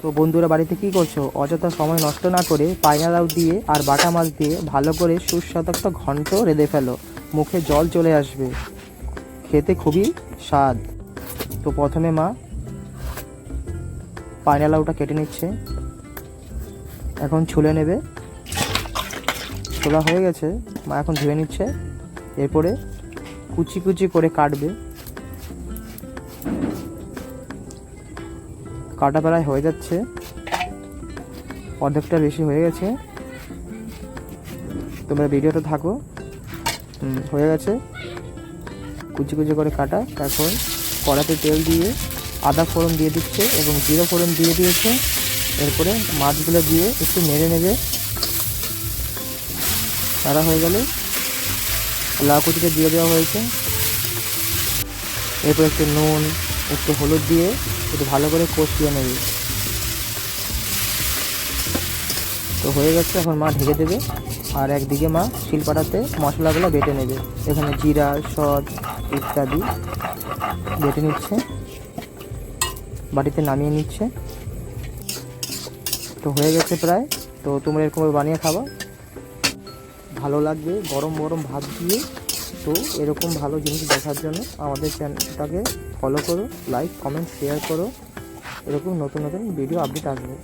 তো বন্ধুরা বাড়িতে কি করছো? অযথা সময় নষ্ট না করে পায়রা লাউ দিয়ে আর বাটা মাছ দিয়ে ভালো করে সুস্বাদু একটা ঘন্ট রেঁধে ফেলো। মুখে জল চলে আসবে, খেতে খুবই স্বাদ। তো প্রথমে মা পায়রা লাউটা কেটে নিচ্ছে, এখন ছুলে নেবে। ছোলা হয়ে গেছে, মা এখন ধুয়ে নিচ্ছে। এরপরে কুচি কুচি করে কাটবে। কাটা প্রায় হয়ে যাচ্ছে, অর্ধেকটা বেশি হয়ে গেছে। তোমরা ভিডিওতে থাকো। হয়ে গেছে, কুচি কুচি করে কাটা। এখন কড়াতে তেল দিয়ে আদা ফোড়ন দিয়ে দিচ্ছে এবং জিরা ফোড়ন দিয়ে দিয়েছে। এরপরে মাছগুলো দিয়ে একটু নেড়ে নেবে। নাড়া হয়ে গেলে লাউ কুচিটা দিয়ে দেওয়া হয়েছে। এরপর একটু নুন, একটু হলুদ দিয়ে একটু ভালো করে কষিয়ে নেবে। তো হয়ে গেছে, এখন মা ঢেকে দেবে। আর একদিকে মা শিলপাটাতে মশলাগুলো বেটে নেবে। এখানে জিরা, সস ইত্যাদি বেটে নিচ্ছে, বাটিতে নামিয়ে নিচ্ছে। তো হয়ে গেছে প্রায়। তো তোমরা এরকম বানিয়ে খাবা, ভালো লাগবে গরম গরম ভাত দিয়ে। তো এরকম ভালো জিনিস দেখার জন্য আমাদের চ্যানেলটাকে ফলো করো, লাইক, কমেন্ট, শেয়ার করো। এরকম নতুন নতুন ভিডিও আপডেট আসবে।